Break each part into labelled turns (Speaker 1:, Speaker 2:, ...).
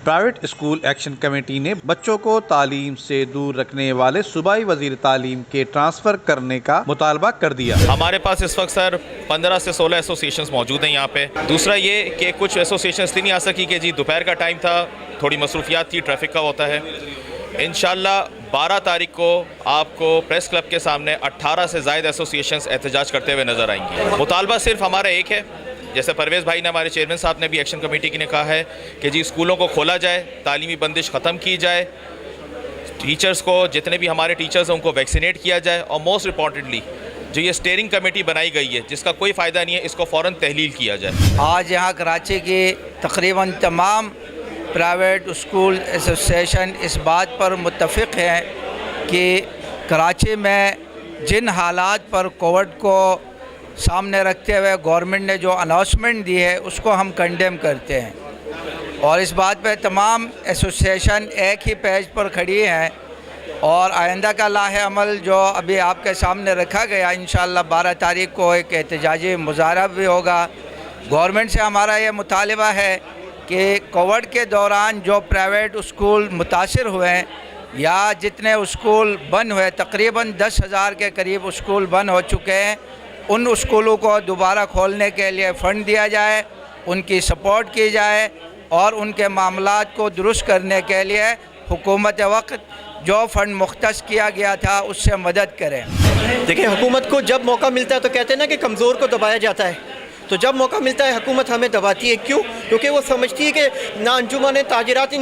Speaker 1: Private school action committee ने बच्चों को तालीम से दूर रखने वाले सूबाई वजीर तालीम के ट्रांसफर करने का मुतालबा कर दिया।
Speaker 2: हमारे पास इस वक्त सर 15 से 16 एसोसिएशंस मौजूद हैं यहाँ पे। दूसरा ये कि कुछ एसोसिएशंस नहीं आ सकी कि जी दोपहर का टाइम था, थोड़ी मसरूफियात थी, ट्रैफिक का होता है। इंशाल्लाह 12 तारीख को आपको प्रेस क्लब के सामने 18 से ज़ायद एसोसिएशंस एहतजाज करते हुए नज़र आएंगी। मुतालबा सिर्फ हमारा एक है, जैसे परवेज़ भाई ने, हमारे चेयरमैन साहब ने भी एक्शन कमेटी ने कहा है कि जी स्कूलों को खोला जाए, तालीमी बंदिश ख़त्म की जाए, टीचर्स को, जितने भी हमारे टीचर्स हैं उनको वैक्सीनेट किया जाए, और मोस्ट इम्पॉर्टेंटली जो ये स्टीयरिंग कमेटी बनाई गई है जिसका कोई फ़ायदा नहीं है, इसको फ़ौरन तहलील किया जाए।
Speaker 3: आज यहाँ कराची की तकरीबन तमाम प्राइवेट स्कूल एसोसिएशन इस बात पर मुत्तफ़िक़ हैं कि कराची में जिन हालात पर कोविड को सामने रखते हुए गवर्नमेंट ने जो अनाउंसमेंट दी है उसको हम कंडेम करते हैं, और इस बात पे तमाम एसोसिएशन एक ही पेज पर खड़ी हैं। और आइंदा का लाहे अमल जो अभी आपके सामने रखा गया, इंशाअल्लाह 12 तारीख को एक एहतजाजी मुज़ाहरा भी होगा। गवर्नमेंट से हमारा ये मुतालिबा है कि कोविड के दौरान जो प्राइवेट स्कूल मुतासिर हुए हैं या जितने स्कूल बंद हुए, तकरीबन 10,000 के करीब स्कूल बंद हो चुके हैं, उन स्कूलों को दोबारा खोलने के लिए फ़ंड दिया जाए, उनकी सपोर्ट की जाए और उनके मामलात को दुरुस्त करने के लिए हुकूमत वक्त जो फ़ंड मुख्तस किया गया था उससे मदद करें।
Speaker 4: देखिए, हुकूमत को जब मौका मिलता है तो कहते हैं ना कि कमज़ोर को दबाया जाता है, तो जब मौका मिलता है हुकूमत हमें दबाती है। क्यों? क्योंकि वो समझती है कि ना अंजुमन ताजिरात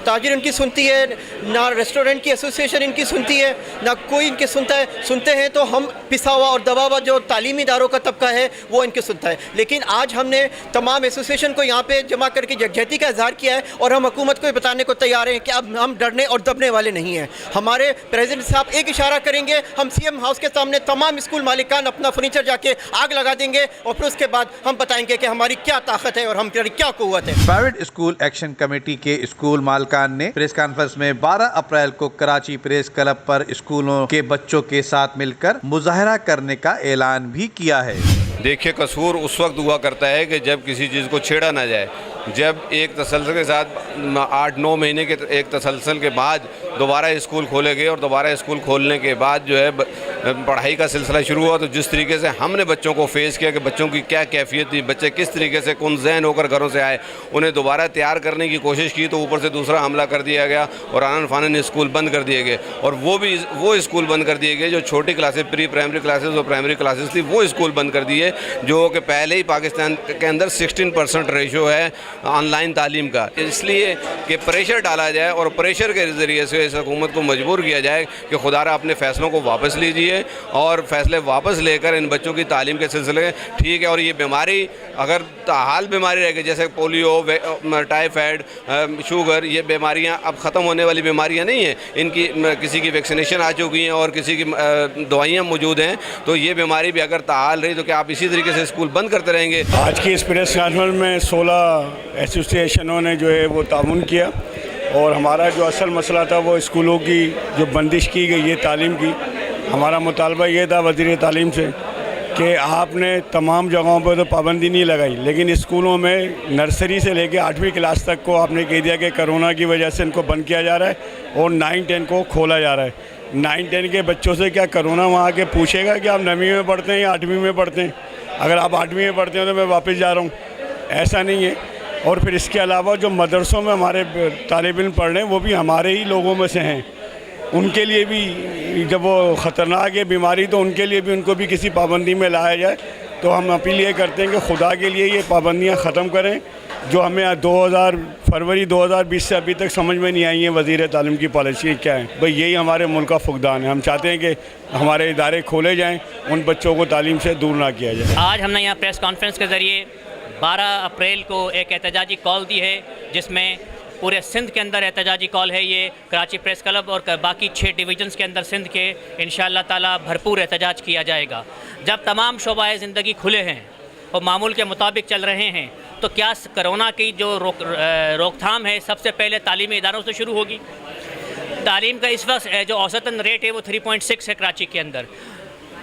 Speaker 4: ताजिर इनकी सुनती है, ना रेस्टोरेंट की एसोसिएशन इनकी सुनती है, ना कोई इनकी सुनता है। सुनते हैं तो हम पिसा हुआ और दबा हुआ जो तालीमी इदारों का तबका है वो इनके सुनता है। लेकिन आज हमने तमाम एसोसिएशन को यहाँ पे जमा करके यकजहती का इजहार किया है और हम हुकूमत को बताने को तैयार हैं कि अब हम डरने और दबने वाले नहीं हैं। हमारे प्रेसिडेंट साहब एक इशारा करेंगे, हम CM हाउस के सामने तमाम स्कूल मालिकान अपना फर्नीचर जाके आग लगा देंगे और फिर उसके बाद हम बताएंगे कि हमारी क्या ताकत है और हमारी क्या कुव्वत है।
Speaker 1: प्राइवेट स्कूल एक्शन कमेटी के स्कूल मालिकान ने प्रेस कॉन्फ्रेंस में 12 अप्रैल को कराची प्रेस क्लब पर स्कूलों के बच्चों के साथ मिलकर मुजाहरा करने का ऐलान भी किया है।
Speaker 5: देखिए, कसूर उस वक्त हुआ करता है कि जब किसी चीज़ को छेड़ा ना जाए। जब एक तसलसल के साथ 8-9 महीने के एक तसलसल के बाद दोबारा स्कूल खोले गए और दोबारा स्कूल खोलने के बाद जो है पढ़ाई का सिलसिला शुरू हुआ, तो जिस तरीके से हमने बच्चों को फेस किया कि बच्चों की क्या कैफियत थी, बच्चे किस तरीके से कुनज़ैन होकर घरों से आए, उन्हें दोबारा तैयार करने की कोशिश की तो ऊपर से दूसरा हमला कर दिया गया और आनन फानन स्कूल बंद कर दिए गए। और वो स्कूल बंद कर दिए गए जो छोटी क्लासेस, प्री प्राइमरी क्लासेस और प्राइमरी क्लासेस थी, वो स्कूल बंद कर दिए, जो कि पहले ही पाकिस्तान के अंदर 16% रेशो है ऑनलाइन तालीम का। इसलिए कि प्रेशर डाला जाए और प्रेशर के ज़रिए से इस हुकूमत को मजबूर किया जाए कि खुदारा अपने फ़ैसलों को वापस लीजिए और फ़ैसले वापस लेकर इन बच्चों की तालीम के सिलसिले ठीक है। और ये बीमारी अगर हाल बीमारी रहेगी जैसे पोलियो, टाइफाइड, शुगर, ये बीमारियां अब ख़त्म होने वाली बीमारियां नहीं हैं, इनकी किसी की वैक्सीनेशन आ चुकी हैं और किसी की दवाइयाँ मौजूद हैं। तो ये बीमारी भी अगर ताहाल रही तो क्या आप इसी तरीके से स्कूल बंद करते रहेंगे?
Speaker 6: आज की इस प्रेस कॉन्फ्रेंस में 16 एसोसिएशनों ने जो है वो ताउन किया और हमारा जो असल मसला था वो स्कूलों की जो बंदिश की गई है तालीम की, हमारा मुतालबा ये था वज़ीर तालीम से कि आपने तमाम जगहों पर तो पाबंदी नहीं लगाई, लेकिन स्कूलों में नर्सरी से लेकर 8वीं क्लास तक को आपने कह दिया कि कोरोना की वजह से इनको बंद किया जा रहा है और 9-10 को खोला जा रहा है। 9-10 के बच्चों से क्या कोरोना वहाँ के पूछेगा कि आप 9वीं में पढ़ते हैं या 8वीं में पढ़ते हैं? अगर आप 8वीं में पढ़ते हैं तो मैं वापस जा रहा हूँ, ऐसा नहीं है। और फिर इसके अलावा जो मदरसों में हमारे तालिब इल्म पढ़ रहे हैं वो भी हमारे ही लोगों में से हैं, उनके लिए भी जब वो ख़तरनाक है बीमारी तो उनके लिए भी उनको भी किसी पाबंदी में लाया जाए। तो हम अपील ये करते हैं कि खुदा के लिए ये पाबंदियाँ ख़त्म करें जो हमें 2000 फरवरी 2020 से अभी तक समझ में नहीं आई है वज़ीर तालीम की पॉलिसी क्या है। भाई यही हमारे मुल्क का फुकदान है। हम चाहते हैं कि हमारे इदारे खोले जाएँ, उन बच्चों को तालीम से दूर ना किया जाए।
Speaker 7: आज हमने यहाँ प्रेस कॉन्फ्रेंस के ज़रिए 12 अप्रैल को एक एहतजाजी कॉल दी है, जिसमें पूरे सिंध के अंदर एहतजाजी कॉल है। ये कराची प्रेस क्लब और बाकी 6 डिवीजन्स के अंदर सिंध के इंशाअल्लाह ताला भरपूर एहतजाज किया जाएगा। जब तमाम शोबाए ज़िंदगी खुले हैं और मामूल के मुताबिक चल रहे हैं तो क्या कोरोना की जो रोकथाम है सबसे पहले तालीमी इदारों से शुरू होगी। तालीम का इस वक्त जो औसतन रेट है वो 3.6 है कराची के अंदर।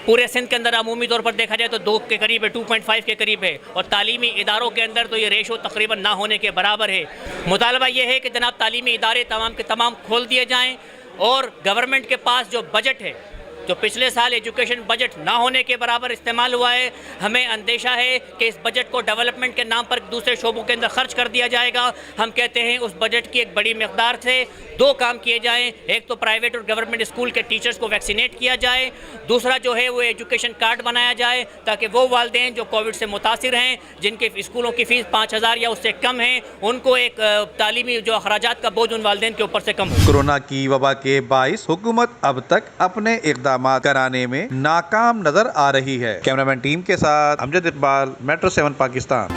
Speaker 7: पूरे सिंध के अंदर अमूमी तौर पर देखा जाए तो 2 के करीब है, 2.5 के करीब है, और तालीमी इदारों के अंदर तो ये रेशो तकरीबन ना होने के बराबर है। मुतालबा ये है कि जनाब तालीमी इदारे तमाम के तमाम खोल दिए जाएँ, और गवर्नमेंट के पास जो बजट है, जो पिछले साल एजुकेशन बजट ना होने के बराबर इस्तेमाल हुआ है, हमें अंदेशा है कि इस बजट को डेवलपमेंट के नाम पर दूसरे शोबों के अंदर खर्च कर दिया जाएगा। हम कहते हैं उस बजट की एक बड़ी मकदार से 2 काम किए जाएं, एक तो प्राइवेट और गवर्नमेंट स्कूल के टीचर्स को वैक्सीनेट किया जाए, दूसरा जो है वो एजुकेशन कार्ड बनाया जाए ताकि वो वालिदैन जो कोविड से मुतासिर हैं, जिनके स्कूलों की फ़ीस 5,000 या उससे कम है, उनको एक तालीमी जो अखराजात का बोझ उन वालिदैन के ऊपर से कम हो।
Speaker 1: कोरोना की वबा के बाइस हुकूमत अब तक अपने इक़दाम कराने में नाकाम नजर आ रही है। कैमरामैन टीम के साथ अमजद इकबाल, मेट्रो 7 पाकिस्तान।